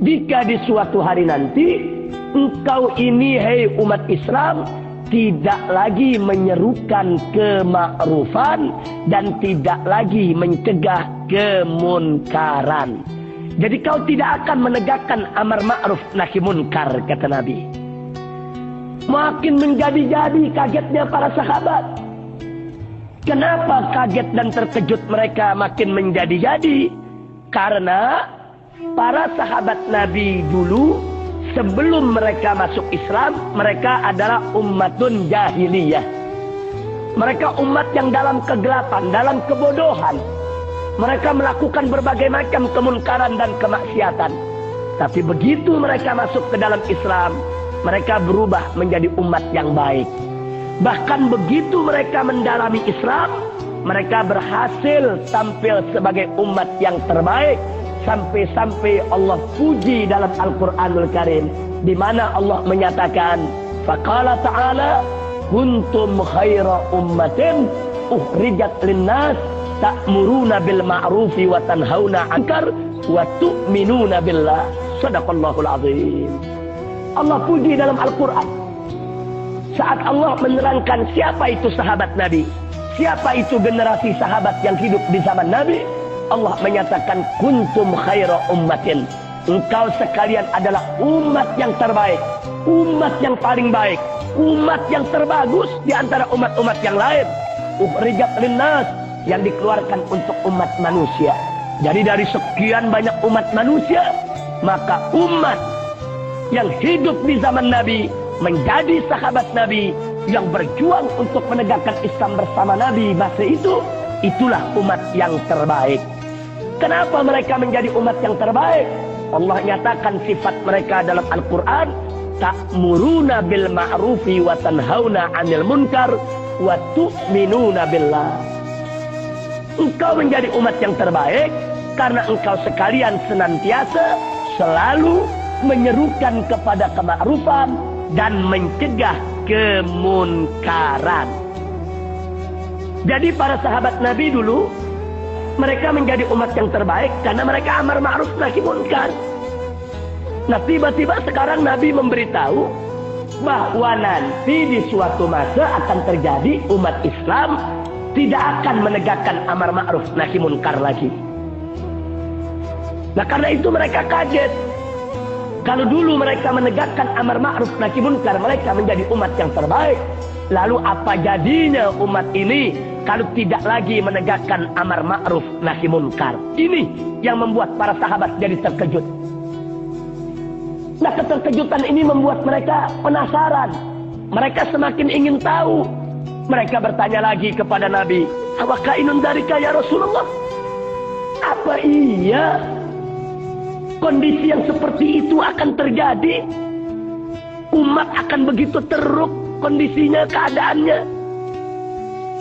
Jika di suatu hari nanti engkau ini, hai umat Islam, tidak lagi menyerukan kemakrufan dan tidak lagi mencegah kemunkaran. Jadi kau tidak akan menegakkan amar ma'ruf nahi munkar, kata Nabi. Makin menjadi-jadi kagetnya para sahabat. Kenapa kaget dan terkejut mereka makin menjadi-jadi? Karena para sahabat Nabi dulu, sebelum mereka masuk Islam, mereka adalah ummatun jahiliyah. Mereka umat yang dalam kegelapan, dalam kebodohan. Mereka melakukan berbagai macam kemunkaran dan kemaksiatan. Tapi begitu mereka masuk ke dalam Islam, mereka berubah menjadi umat yang baik. Bahkan begitu mereka mendalami Islam, mereka berhasil tampil sebagai umat yang terbaik. Sampai-sampai Allah puji dalam Al-Quranul Karim, di mana Allah menyatakan, faqala ta'ala, kuntum khaira ummatin ukhrijat linnas ta'muruna bil ma'rufi wa tanhauna 'anil munkar wa tu'minuna billah. Shadaqallahul azim. Allah puji dalam Al-Quran saat Allah menerangkan siapa itu sahabat Nabi, siapa itu generasi sahabat yang hidup di zaman Nabi. Allah menyatakan kuntum khaira ummatin, engkau sekalian adalah umat yang terbaik, umat yang paling baik, umat yang terbagus di antara umat-umat yang lain. Ukhrijat linnas, yang dikeluarkan untuk umat manusia. Jadi dari sekian banyak umat manusia, maka umat yang hidup di zaman Nabi menjadi sahabat Nabi yang berjuang untuk menegakkan Islam bersama Nabi masa itu, itulah umat yang terbaik. Kenapa mereka menjadi umat yang terbaik? Allah nyatakan sifat mereka dalam Al-Quran, ta'muruna bil ma'rufi wa tanhauna 'anil munkar wa tu'minuna billah. Engkau menjadi umat yang terbaik karena engkau sekalian senantiasa selalu menyerukan kepada kemakrufan dan mencegah kemunkaran. Jadi para sahabat Nabi dulu, mereka menjadi umat yang terbaik karena mereka amar ma'ruf nahi munkar. Nah, tiba-tiba sekarang Nabi memberitahu bahwa nanti di suatu masa akan terjadi umat Islam tidak akan menegakkan amar ma'ruf nahi munkar lagi. Nah, karena itu mereka kaget. Kalau dulu mereka menegakkan amar ma'ruf nahi munkar, mereka menjadi umat yang terbaik. Lalu apa jadinya umat ini kalau tidak lagi menegakkan amar ma'ruf nahi munkar? Ini yang membuat para sahabat jadi terkejut. Nah, keterkejutan ini membuat mereka penasaran. Mereka semakin ingin tahu. Mereka bertanya lagi kepada Nabi, "Awaka inun darika ya Rasulullah?" Apa iya kondisi yang seperti itu akan terjadi? Umat akan begitu teruk kondisinya, keadaannya?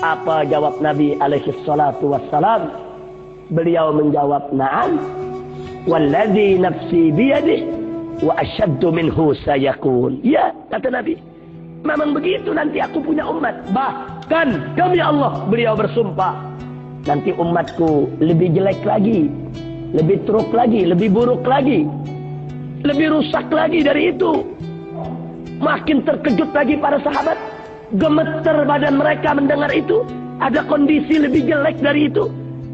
Apa jawab Nabi alaihi salatu wassalam? Beliau menjawab, "Na'am, walladzi nafsi biyadihi wa asyaddu minhu sayakun." Ya, kata Nabi, memang begitu nanti aku punya umat. Bahkan demi Allah, beliau bersumpah, nanti umatku lebih jelek lagi, lebih teruk lagi, lebih buruk lagi, lebih rusak lagi dari itu. Makin terkejut lagi para sahabat. Gemeter badan mereka mendengar itu. Ada kondisi lebih jelek dari itu,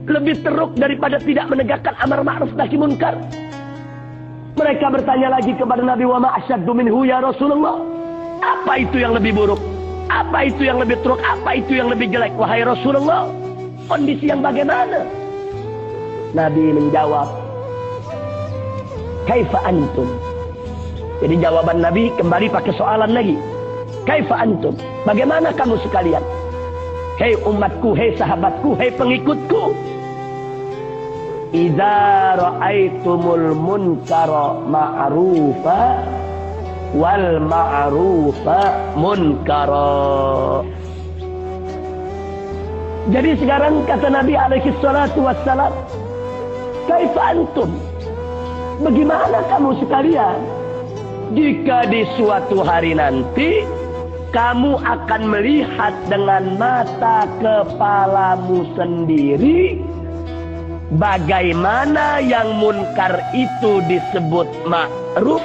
lebih teruk daripada tidak menegakkan amar ma'ruf nahi munkar. Mereka bertanya lagi kepada Nabi, "Wa ma asyaddu minhu ya Rasulullah?" Apa itu yang lebih buruk? Apa itu yang lebih teruk? Apa itu yang lebih jelek? Wahai Rasulullah, kondisi yang bagaimana? Nabi menjawab, "Kaifa antum?" Jadi jawaban Nabi kembali pakai soalan lagi. Kaifa antum? Bagaimana kamu sekalian? Hei umatku, hei sahabatku, hei pengikutku. Idza ra'aitumul munkara ma'rufa wal ma'rufa munkara. Jadi sekarang kata Nabi alaihi salatu wassalam, kaifa antum? Bagaimana kamu sekalian? Jika di suatu hari nanti kamu akan melihat dengan mata kepalamu sendiri bagaimana yang munkar itu disebut ma'ruf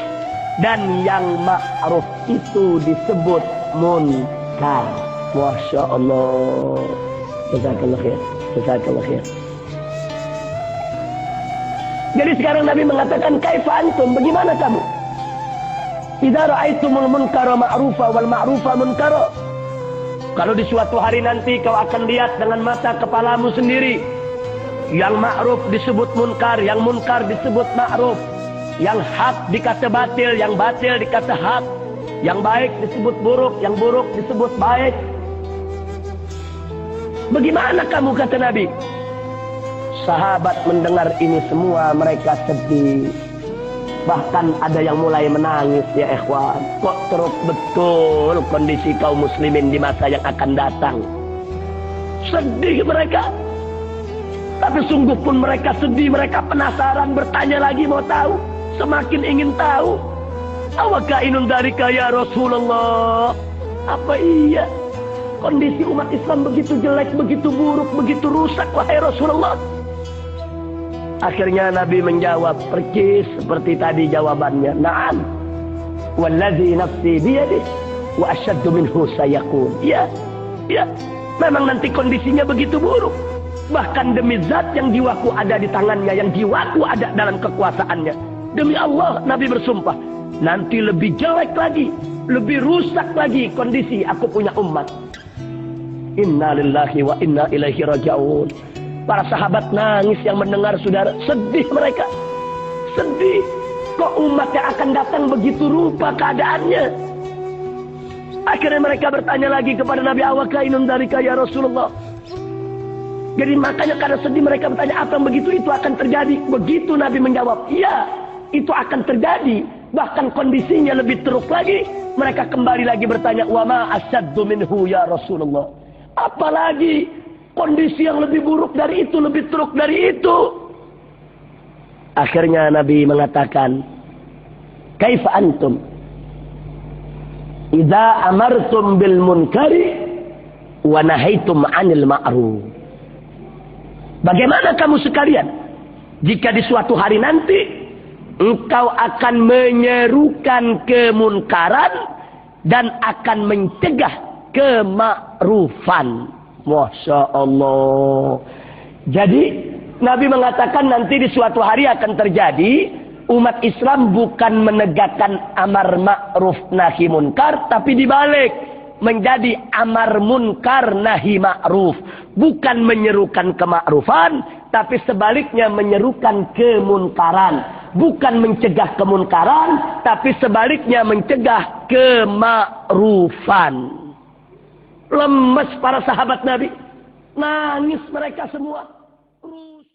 dan yang ma'ruf itu disebut munkar. Masya Allah. Jazakallah khair. Jazakallah khair. Jadi sekarang Nabi mengatakan, kaifa antum, bagaimana kamu? Idza ra'aitumul munkara ma'rufa wal ma'rufa munkara. Kalau di suatu hari nanti kau akan lihat dengan mata kepalamu sendiri, yang ma'ruf disebut munkar, yang munkar disebut ma'ruf, yang hak dikata batil, yang batil dikata hak, yang baik disebut buruk, yang buruk disebut baik. Bagaimana kamu, kata Nabi? Sahabat mendengar ini semua mereka sedih. Bahkan ada yang mulai menangis, ya ikhwan. Kok teruk betul kondisi kaum muslimin di masa yang akan datang. Sedih mereka. Tapi sungguh pun mereka sedih, mereka penasaran, bertanya lagi, mau tahu. Semakin ingin tahu. Awakainun darika ya Rasulullah. Apa iya kondisi umat Islam begitu jelek, begitu buruk, begitu rusak, wahai Rasulullah? Akhirnya Nabi menjawab persis seperti tadi jawabannya. Naam. Wallazi nafsi biyadih wa asyaddu minhu sayakun. Ya, ya. Memang nanti kondisinya begitu buruk. Bahkan demi zat yang jiwaku ada di tangannya, yang jiwaku ada dalam kekuasaannya. Demi Allah, Nabi bersumpah. Nanti lebih jelek lagi, lebih rusak lagi kondisi aku punya umat. Inna lillahi wa inna ilaihi raji'un. Para sahabat nangis yang mendengar, saudara. Sedih mereka. Sedih. Kok umat yang akan datang begitu rupa keadaannya? Akhirnya mereka bertanya lagi kepada Nabi, awakainun darika ya Rasulullah. Jadi makanya karena sedih mereka bertanya, apa yang begitu itu akan terjadi? Begitu Nabi menjawab, iya, itu akan terjadi. Bahkan kondisinya lebih teruk lagi. Mereka kembali lagi bertanya, wa ma asyaddu minhu ya Rasulullah. Apalagi kondisi yang lebih buruk dari itu, lebih teruk dari itu. Akhirnya Nabi mengatakan, kaifa antum idza amartum bil munkari wa nahaitum 'anil ma'ruf. Bagaimana kamu sekalian jika di suatu hari nanti engkau akan menyerukan kemunkaran dan akan mencegah kemakruffan? Masya Allah. Jadi Nabi mengatakan nanti di suatu hari akan terjadi umat Islam bukan menegakkan amar ma'ruf nahi munkar, tapi dibalik menjadi amar munkar nahi ma'ruf. Bukan menyerukan kemakrufan, tapi sebaliknya menyerukan kemunkaran. Bukan mencegah kemunkaran, tapi sebaliknya mencegah kemakrufan. Lemes para sahabat Nabi. Nangis mereka semua.